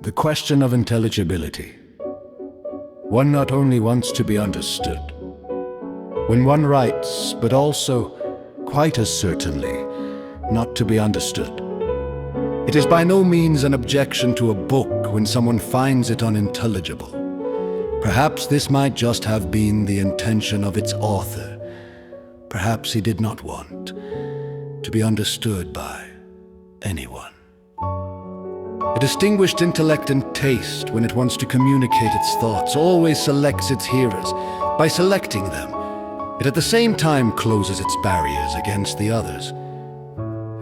The question of intelligibility. One not only wants to be understood. When one writes, but also, quite as certainly, not to be understood. It is by no means an objection to a book when someone finds it unintelligible. Perhaps this might just have been the intention of its author. Perhaps he did not want to be understood by anyone. A distinguished intellect and taste, when it wants to communicate its thoughts, always selects its hearers. By selecting them, it at the same time closes its barriers against the others.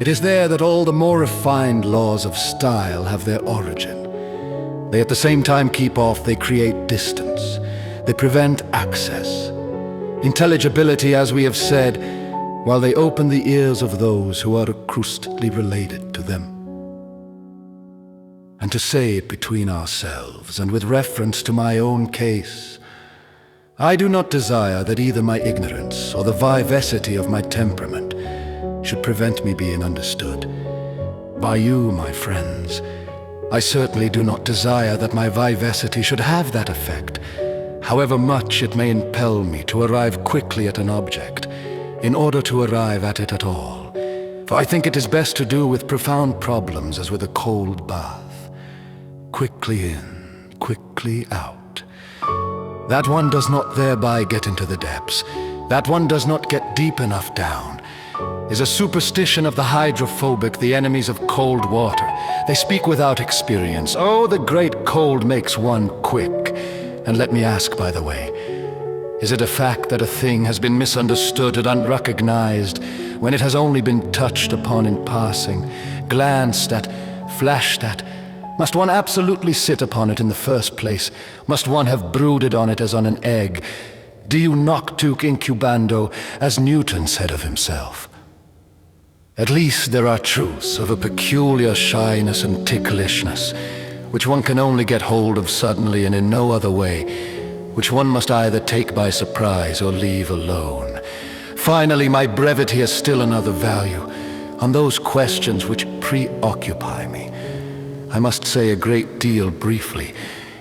It is there that all the more refined laws of style have their origin. They at the same time keep off, they create distance. They prevent access. Intelligibility, as we have said, while they open the ears of those who are acoustically related to them. And to say it between ourselves, and with reference to my own case, I do not desire that either my ignorance or the vivacity of my temperament should prevent me being understood. By you, my friends, I certainly do not desire that my vivacity should have that effect, however much it may impel me to arrive quickly at an object, in order to arrive at it at all. For I think it is best to do with profound problems as with a cold bath. Quickly in, quickly out. That one does not thereby get into the depths. That one does not get deep enough down. Is a superstition of the hydrophobic, the enemies of cold water. They speak without experience. Oh, the great cold makes one quick. And let me ask, by the way, is it a fact that a thing has been misunderstood and unrecognized when it has only been touched upon in passing, glanced at, flashed at? Must one absolutely sit upon it in the first place? Must one have brooded on it as on an egg? Diu noctuc incubando, as Newton said of himself. At least there are truths of a peculiar shyness and ticklishness, which one can only get hold of suddenly and in no other way, which one must either take by surprise or leave alone. Finally, my brevity has still another value. On those questions which preoccupy me, I must say a great deal briefly,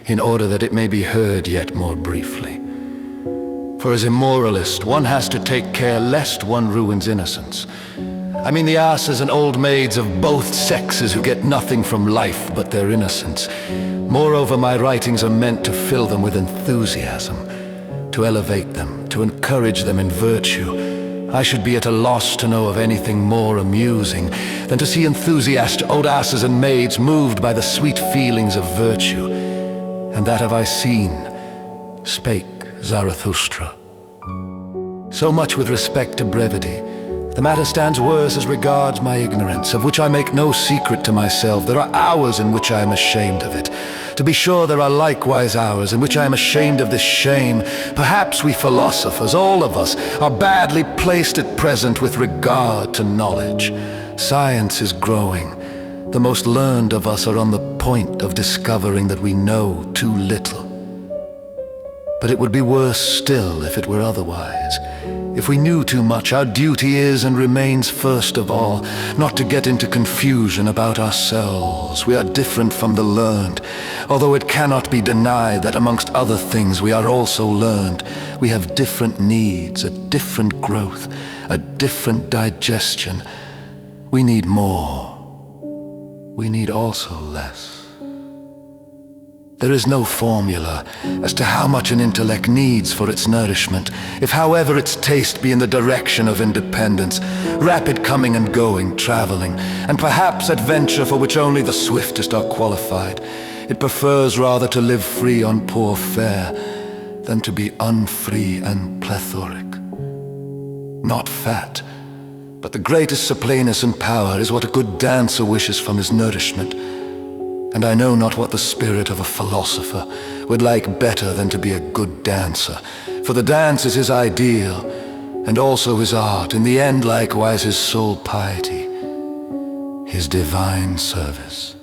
in order that it may be heard yet more briefly. For as a moralist, one has to take care lest one ruins innocence. I mean the asses and old maids of both sexes who get nothing from life but their innocence. Moreover, my writings are meant to fill them with enthusiasm, to elevate them, to encourage them in virtue. I should be at a loss to know of anything more amusing than to see enthusiast old asses and maids moved by the sweet feelings of virtue. And that have I seen, spake Zarathustra. So much with respect to brevity. The matter stands worse as regards my ignorance, of which I make no secret to myself. There are hours in which I am ashamed of it. To be sure, there are likewise hours in which I am ashamed of this shame. Perhaps we philosophers, all of us, are badly placed at present with regard to knowledge. Science is growing. The most learned of us are on the point of discovering that we know too little. But it would be worse still if it were otherwise. If we knew too much, our duty is and remains first of all, not to get into confusion about ourselves. We are different from the learned, although it cannot be denied that amongst other things we are also learned. We have different needs, a different growth, a different digestion. We need more. We need also less. There is no formula as to how much an intellect needs for its nourishment, if however its taste be in the direction of independence, rapid coming and going, traveling, and perhaps adventure for which only the swiftest are qualified. It prefers rather to live free on poor fare than to be unfree and plethoric. Not fat, but the greatest suppleness and power is what a good dancer wishes from his nourishment. And I know not what the spirit of a philosopher would like better than to be a good dancer. For the dance is his ideal, and also his art, in the end likewise his sole piety, his divine service.